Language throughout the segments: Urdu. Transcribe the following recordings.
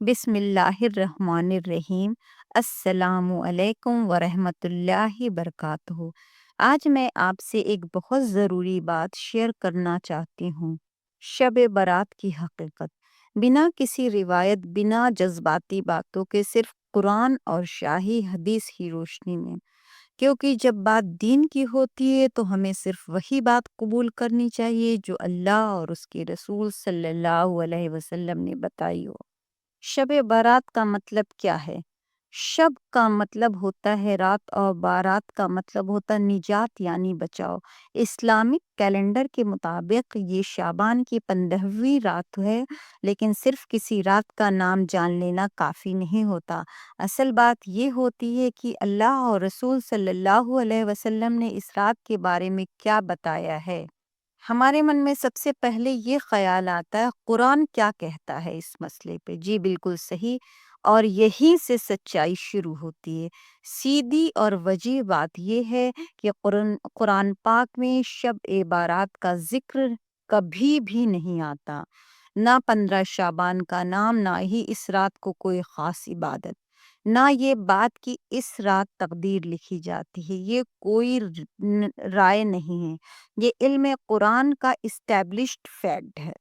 بسم اللہ الرحمن الرحیم۔ السلام علیکم ورحمۃ اللہ وبرکاتہ۔ آج میں آپ سے ایک بہت ضروری بات شیئر کرنا چاہتی ہوں، شب برات کی حقیقت، بنا کسی روایت، بنا جذباتی باتوں کے، صرف قرآن اور شاہی حدیث کی روشنی میں، کیونکہ جب بات دین کی ہوتی ہے تو ہمیں صرف وہی بات قبول کرنی چاہیے جو اللہ اور اس کے رسول صلی اللہ علیہ وسلم نے بتائی ہو۔ شب بارات کا مطلب کیا ہے؟ شب کا مطلب ہوتا ہے رات، اور بارات کا مطلب ہوتا نجات یعنی بچاؤ۔ اسلامک کیلنڈر کے مطابق یہ شعبان کی 15ویں رات ہے، لیکن صرف کسی رات کا نام جان لینا کافی نہیں ہوتا۔ اصل بات یہ ہوتی ہے کہ اللہ اور رسول صلی اللہ علیہ وسلم نے اس رات کے بارے میں کیا بتایا ہے۔ ہمارے من میں سب سے پہلے یہ خیال آتا ہے قرآن کیا کہتا ہے اس مسئلے پہ۔ جی بالکل صحیح، اور یہیں سے سچائی شروع ہوتی ہے۔ سیدھی اور وجیح بات یہ ہے کہ قرآن پاک میں شب بارات کا ذکر کبھی بھی نہیں آتا، نہ 15 شعبان کا نام، نہ ہی اس رات کو کوئی خاص عبادت، نہ یہ بات کہ اس رات تقدیر لکھی جاتی ہے۔ یہ کوئی رائے نہیں ہے، یہ علم قرآن کا اسٹیبلشڈ فیکٹ ہے۔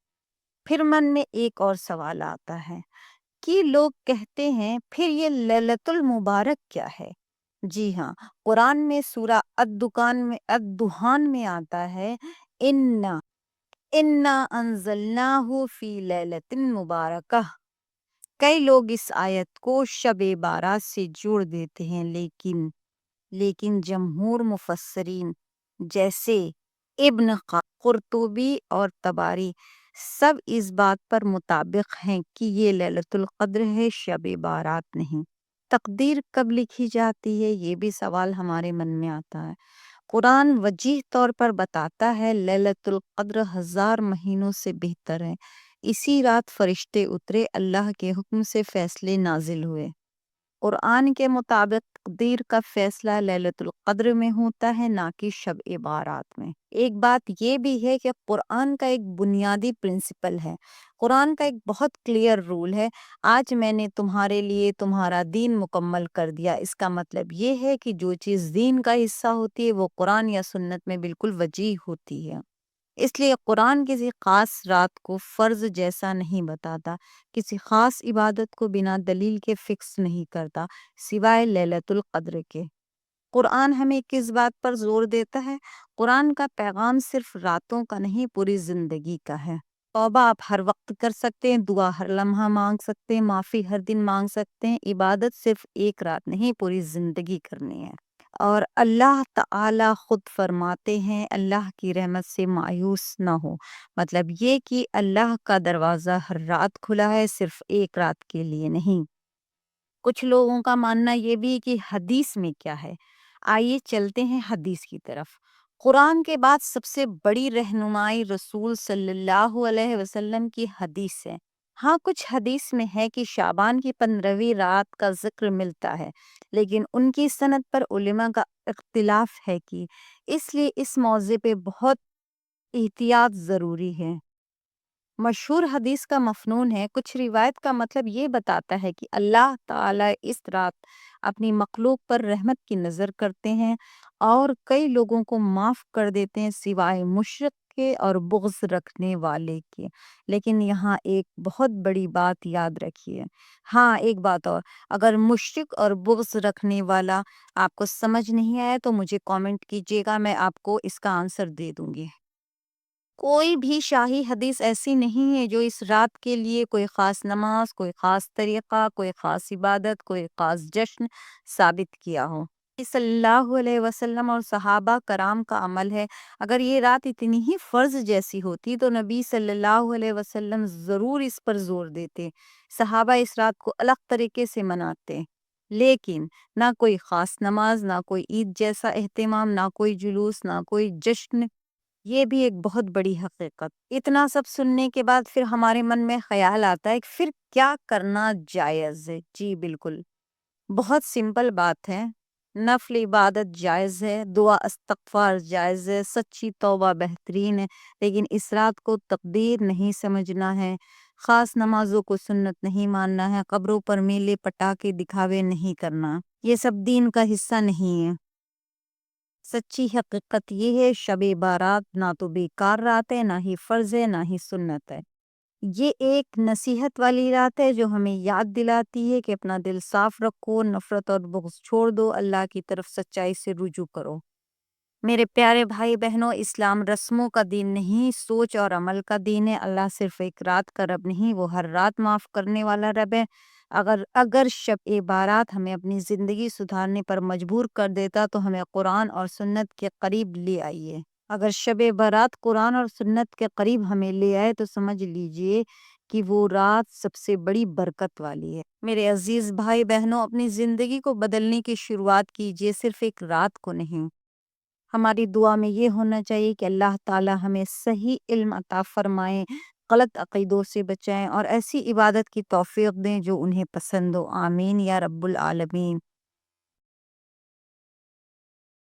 پھر من میں ایک اور سوال آتا ہے کہ لوگ کہتے ہیں پھر یہ لیلۃ المبارک کیا ہے؟ جی ہاں، قرآن میں سورہ الدخان میں آتا ہے اِنَّا أَنزَلْنَاهُ فِي لَيْلَةٍ مُبَارَكَةٍ۔ کئی لوگ اس آیت کو شب بارات سے جوڑ دیتے ہیں، لیکن جمہور مفسرین جیسے ابن قرطبی اور طبری سب اس بات پر مطابق ہیں کہ یہ لیلۃ القدر ہے، شب بارات نہیں۔ تقدیر کب لکھی جاتی ہے، یہ بھی سوال ہمارے من میں آتا ہے۔ قرآن وجیح طور پر بتاتا ہے لیلۃ القدر 1000 مہینوں سے بہتر ہے۔ اسی رات فرشتے اترے، اللہ کے حکم سے فیصلے نازل ہوئے۔ قرآن کے مطابق تقدیر کا فیصلہ لیلۃ القدر میں ہوتا ہے، نہ کہ شب بارات میں۔ ایک بات یہ بھی ہے کہ قرآن کا ایک بنیادی پرنسپل ہے، قرآن کا ایک بہت کلیئر رول ہے، آج میں نے تمہارے لیے تمہارا دین مکمل کر دیا۔ اس کا مطلب یہ ہے کہ جو چیز دین کا حصہ ہوتی ہے وہ قرآن یا سنت میں بالکل وجیح ہوتی ہے۔ اس لیے قرآن کسی خاص رات کو فرض جیسا نہیں بتاتا، کسی خاص عبادت کو بنا دلیل کے فکس نہیں کرتا، سوائے لیلۃ القدر کے۔ قرآن ہمیں کس بات پر زور دیتا ہے؟ قرآن کا پیغام صرف راتوں کا نہیں، پوری زندگی کا ہے۔ توبہ آپ ہر وقت کر سکتے ہیں، دعا ہر لمحہ مانگ سکتے ہیں، معافی ہر دن مانگ سکتے ہیں، عبادت صرف ایک رات نہیں، پوری زندگی کرنی ہے۔ اور اللہ تعالی خود فرماتے ہیں اللہ کی رحمت سے مایوس نہ ہو، مطلب یہ کہ اللہ کا دروازہ ہر رات کھلا ہے، صرف ایک رات کے لیے نہیں۔ کچھ لوگوں کا ماننا یہ بھی کہ حدیث میں کیا ہے، آئیے چلتے ہیں حدیث کی طرف۔ قرآن کے بعد سب سے بڑی رہنمائی رسول صلی اللہ علیہ وسلم کی حدیث ہے۔ ہاں، کچھ حدیث میں ہے کہ شعبان کی 15ویں رات کا ذکر ملتا ہے، لیکن ان کی سند پر علماء کا اختلاف ہے، کہ اس لیے اس موضوع پہ بہت احتیاط ضروری ہے۔ مشہور حدیث کا مفہوم ہے، کچھ روایت کا مطلب یہ بتاتا ہے کہ اللہ تعالیٰ اس رات اپنی مخلوق پر رحمت کی نظر کرتے ہیں اور کئی لوگوں کو معاف کر دیتے ہیں سوائے مشرک کے اور بغض رکھنے والے کے۔ لیکن یہاں ایک بہت بڑی بات یاد رکھیے، ہاں ایک بات اور، اگر مشرک اور بغض رکھنے والا آپ کو سمجھ نہیں آیا تو مجھے کامنٹ کیجیے گا، میں آپ کو اس کا آنسر دے دوں گی۔ کوئی بھی شاہی حدیث ایسی نہیں ہے جو اس رات کے لیے کوئی خاص نماز، کوئی خاص طریقہ، کوئی خاص عبادت، کوئی خاص جشن ثابت کیا ہو۔ نبی صلی اللہ علیہ وسلم اور صحابہ کرام کا عمل ہے، اگر یہ رات اتنی ہی فرض جیسی ہوتی تو نبی صلی اللہ علیہ وسلم ضرور اس پر زور دیتے، صحابہ اس رات کو الگ طریقے سے مناتے، لیکن نہ کوئی خاص نماز، نہ کوئی عید جیسا اہتمام، نہ کوئی جلوس، نہ کوئی جشن۔ یہ بھی ایک بہت بڑی حقیقت۔ اتنا سب سننے کے بعد پھر ہمارے من میں خیال آتا ہے کہ پھر کیا کرنا جائز ہے؟ جی بالکل، بہت سمپل بات ہے، نفل عبادت جائز ہے، دعا استغفار جائز ہے، سچی توبہ بہترین ہے، لیکن اس رات کو تقدیر نہیں سمجھنا ہے، خاص نمازوں کو سنت نہیں ماننا ہے، قبروں پر میلے پٹاخے دکھاوے نہیں کرنا، یہ سب دین کا حصہ نہیں ہے۔ سچی حقیقت یہ ہے شب بارات نہ تو بیکار رات ہے، نہ ہی فرض ہے، نہ ہی سنت ہے۔ یہ ایک نصیحت والی رات ہے جو ہمیں یاد دلاتی ہے کہ اپنا دل صاف رکھو، نفرت اور بغض چھوڑ دو، اللہ کی طرف سچائی سے رجوع کرو۔ میرے پیارے بھائی بہنوں، اسلام رسموں کا دین نہیں، سوچ اور عمل کا دین ہے۔ اللہ صرف ایک رات کا رب نہیں، وہ ہر رات معاف کرنے والا رب ہے۔ اگر شب بارات ہمیں اپنی زندگی سدھارنے پر مجبور کر دیتا تو ہمیں قرآن اور سنت کے قریب لے آئیے۔ اگر شب بارات قرآن اور سنت کے قریب ہمیں لے آئے تو سمجھ لیجئے کہ وہ رات سب سے بڑی برکت والی ہے۔ میرے عزیز بھائی بہنوں، اپنی زندگی کو بدلنے کی شروعات کیجئے، صرف ایک رات کو نہیں۔ ہماری دعا میں یہ ہونا چاہیے کہ اللہ تعالی ہمیں صحیح علم عطا فرمائیں، غلط عقیدوں سے بچائیں اور ایسی عبادت کی توفیق دیں جو انہیں پسند ہو۔ آمین یا رب العالمین۔